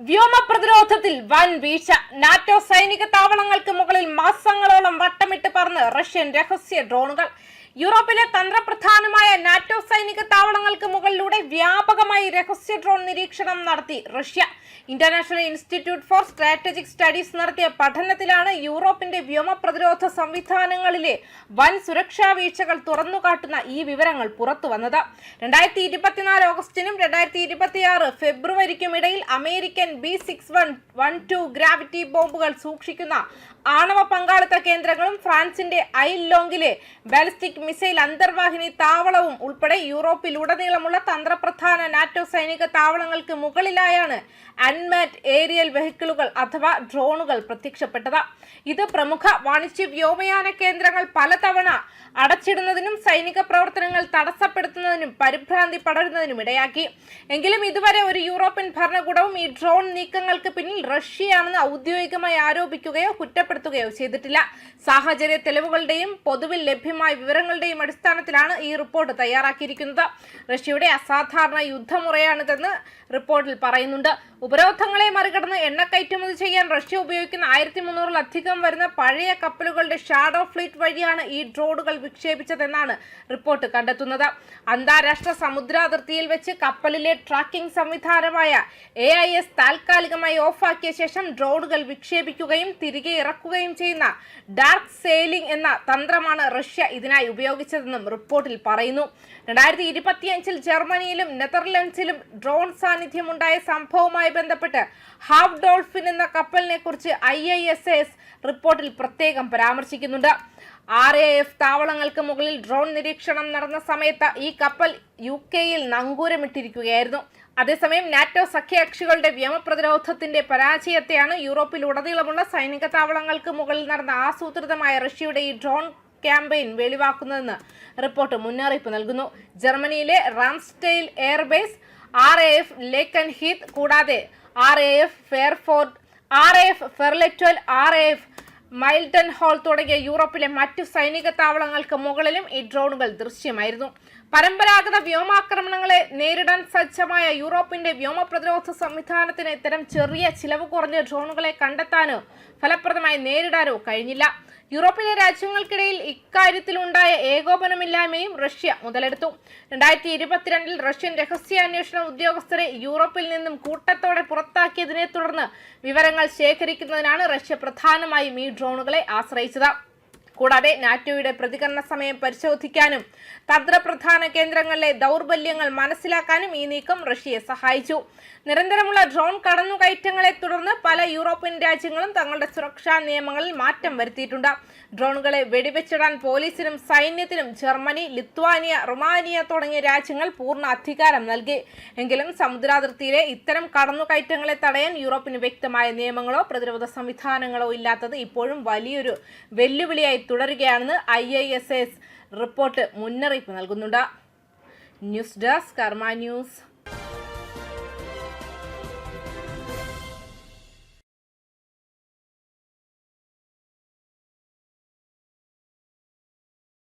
വ്യോമ പ്രതിരോധത്തിൽ വൻ വീഴ്ച. നാറ്റോ സൈനിക താവളങ്ങൾക്ക് മുകളിൽ മാസങ്ങളോളം വട്ടമിട്ട് പറന്ന് റഷ്യൻ രഹസ്യ ഡ്രോണുകൾ. യൂറോപ്പിലെ തന്ത്രപ്രധാനമായ നാറ്റോ സൈനിക താവളങ്ങൾക്ക് മുകളിലൂടെ വ്യാപകമായി രഹസ്യ ഡ്രോൺ നിരീക്ഷണം നടത്തി Russia. International institute four strategic studies നടത്തിയ പഠനത്തിലാണ് യൂറോപ്പിന്റെ വ്യോമ പ്രതിരോധ സംവിധാനങ്ങളിലെ വൻ സുരക്ഷാ വീഴ്ചകൾ തുറന്നുകാട്ടുന്ന ഈ വിവരങ്ങൾ പുറത്തു വന്നത്. 2024 ഓഗസ്റ്റിനും 2026 ഫെബ്രുവരിക്കും ഇടയിൽ അമേരിക്കൻ B6112 ഗ്രാവിറ്റി ബോംബുകൾ സൂക്ഷിക്കുന്ന ആണവ പങ്കാളിത്ത കേന്ദ്രങ്ങളും ഫ്രാൻസിന്റെ ഐലോങ്ങിലെ ബാലിസ്റ്റിക് മിസൈൽ അന്തർവാഹിനി താവളവും ഉൾപ്പെടെ യൂറോപ്പിലുടനീളമുള്ള തന്ത്രപ്രധാന നാറ്റോ സൈനിക താവളങ്ങൾക്ക് മുകളിലായാണ് അൺമാറ്റ് ഏരിയൽ വെഹിക്കിളുകൾ അഥവാ ഡ്രോണുകൾ പ്രത്യക്ഷപ്പെട്ടത്. ഇത് പ്രമുഖ വാണിജ്യ വ്യോമയാന കേന്ദ്രങ്ങൾ പലതവണ അടച്ചിടുന്നതിനും സൈനിക പ്രവർത്തനങ്ങൾ തടസ്സപ്പെടുത്തുന്നതിനും പരിഭ്രാന്തി പടരുന്നതിനും ഇടയാക്കി. എങ്കിലും ഇതുവരെ ഒരു യൂറോപ്യൻ ഭരണകൂടവും ഈ ഡ്രോൺ നീക്കങ്ങൾക്ക് പിന്നിൽ റഷ്യയാണെന്ന് ഔദ്യോഗികമായി ആരോപിക്കുകയോ കുറ്റപ്പെടുത്തുകയോ ചെയ്തിട്ടില്ല. സാഹചര്യ തെളിവുകളുടെയും പൊതുവിൽ ലഭ്യമായ വിവരങ്ങളുടെയും അടിസ്ഥാനത്തിലാണ് ഈ റിപ്പോർട്ട് തയ്യാറാക്കിയിരിക്കുന്നത്. റഷ്യയുടെ അസാധാരണ യുദ്ധമുറയാണിതെന്ന് റിപ്പോർട്ടിൽ പറയുന്നുണ്ട്. ഉപരോധങ്ങളെ മറികടന്ന് എണ്ണ കയറ്റുമതി ചെയ്യാൻ റഷ്യ ഉപയോഗിക്കുന്ന 1300-ലധികം വരുന്ന പഴയ കപ്പലുകളുടെ ഷാഡോ ഫ്ലീറ്റ് വഴിയാണ് ഈ ഡ്രോണുകൾ വിക്ഷേപിച്ചതെന്നാണ് റിപ്പോർട്ട് കണ്ടെത്തുന്നത്. അന്താരാഷ്ട്ര സമുദ്രാതിർത്തിയിൽ വെച്ച് കപ്പലിലെ ട്രാക്കിംഗ് സംവിധാനമായ AIS താൽക്കാലികമായി ഓഫാക്കിയ ശേഷം ഡ്രോണുകൾ വിക്ഷേപിക്കുകയും തിരികെ ഇറക്കുകയും ചെയ്യുന്ന ഡാർക്ക് സെയിലിംഗ് എന്ന തന്ത്രമാണ് റഷ്യ ഇതിനായി ഉപയോഗിച്ചതെന്നും റിപ്പോർട്ടിൽ പറയുന്നു. 2025 ജർമ്മനിയിലും നെതർലൻഡ്സിലും ഡ്രോൺ സാന്നിധ്യമുണ്ടായ സംഭവവുമായി ബന്ധപ്പെട്ട് ഹാഫ് ഡോൾഫിൻ എന്ന കപ്പലിനെ കുറിച്ച് IISS റിപ്പോർട്ടിൽ പ്രത്യേകം പരാമർശിക്കുന്നുണ്ട്. RAF താവളങ്ങൾക്ക് മുകളിൽ ഡ്രോൺ നിരീക്ഷണം നടന്ന സമയത്ത് ഈ കപ്പൽ UK-യിൽ നങ്കൂരമിട്ടിരിക്കുകയായിരുന്നു. അതേസമയം നാറ്റോ സഖ്യകക്ഷികളുടെ വ്യോമ പ്രതിരോധത്തിന്റെ പരാജയത്തെയാണ് യൂറോപ്പിലുടനീളമുള്ള സൈനിക താവളങ്ങൾക്ക് മുകളിൽ നടന്ന ആസൂത്രിതമായ റഷ്യയുടെ ഈ ഡ്രോൺ ക്യാമ്പയിൻ വെളിവാക്കുന്നതെന്ന് റിപ്പോർട്ട് മുന്നറിയിപ്പ് നൽകുന്നു. ജർമ്മനിയിലെ റാംസ്റ്റെയിൽ എയർബേസ്, RAF ലേക്കൻ ഹീത്ത് കൂടാതെ RAF ഫെയർഫോർഡ്, RAF ഫെർലെറ്റ്വൽ, RAF മൈൽഡൻ ഹോൾ തുടങ്ങിയ യൂറോപ്പിലെ മറ്റു സൈനിക താവളങ്ങൾക്ക് മുകളിലും ഈ ഡ്രോണുകൾ ദൃശ്യമായിരുന്നു. പരമ്പരാഗത വ്യോമാക്രമണങ്ങളെ നേരിടാൻ സജ്ജമായ യൂറോപ്പിന്റെ വ്യോമ പ്രതിരോധ സംവിധാനത്തിന് ഇത്തരം ചെറിയ ചിലവ് കുറഞ്ഞ ഡ്രോണുകളെ കണ്ടെത്താനോ ഫലപ്രദമായി നേരിടാനോ കഴിഞ്ഞില്ല. യൂറോപ്പിലെ രാജ്യങ്ങൾക്കിടയിൽ ഇക്കാര്യത്തിലുണ്ടായ ഏകോപനമില്ലായ്മയും റഷ്യ മുതലെടുത്തു. 2022 റഷ്യൻ രഹസ്യാന്വേഷണ ഉദ്യോഗസ്ഥരെ യൂറോപ്പിൽ നിന്നും കൂട്ടത്തോടെ പുറത്താക്കിയതിനെ തുടർന്ന് വിവരങ്ങൾ ശേഖരിക്കുന്നതിനാണ് റഷ്യ പ്രധാനമായും ഈ ഡ്രോണുകളെ ആശ്രയിച്ചത്. കൂടാതെ നാറ്റോയുടെ പ്രതികരണ സമയം പരിശോധിക്കാനും തന്ത്രപ്രധാന കേന്ദ്രങ്ങളിലെ ദൗർബല്യങ്ങൾ മനസ്സിലാക്കാനും ഈ നീക്കം റഷ്യയെ സഹായിച്ചു. നിരന്തരമുള്ള ഡ്രോൺ കടന്നുകയറ്റങ്ങളെ തുടർന്ന് പല യൂറോപ്യൻ രാജ്യങ്ങളും തങ്ങളുടെ സുരക്ഷാ നിയമങ്ങളിൽ മാറ്റം വരുത്തിയിട്ടുണ്ട്. ഡ്രോണുകളെ വെടിവെച്ചിടാൻ പോലീസിനും സൈന്യത്തിനും ജർമ്മനി, ലിത്വാനിയ, റുമാനിയ തുടങ്ങിയ രാജ്യങ്ങൾ പൂർണ്ണ അധികാരം നൽകി. എങ്കിലും സമുദ്രാതിർത്തിയിലെ ഇത്തരം കടന്നുകയറ്റങ്ങളെ തടയാൻ യൂറോപ്പിന് വ്യക്തമായ നിയമങ്ങളോ പ്രതിരോധ സംവിധാനങ്ങളോ ഇല്ലാത്തത് ഇപ്പോഴും വലിയൊരു വെല്ലുവിളിയായി തുടരുകയാണെന്ന് IISS റിപ്പോർട്ട് മുന്നറിയിപ്പ് നൽകുന്നുണ്ട്. ന്യൂസ് ഡെസ്ക് കർമ്മ ന്യൂസ്.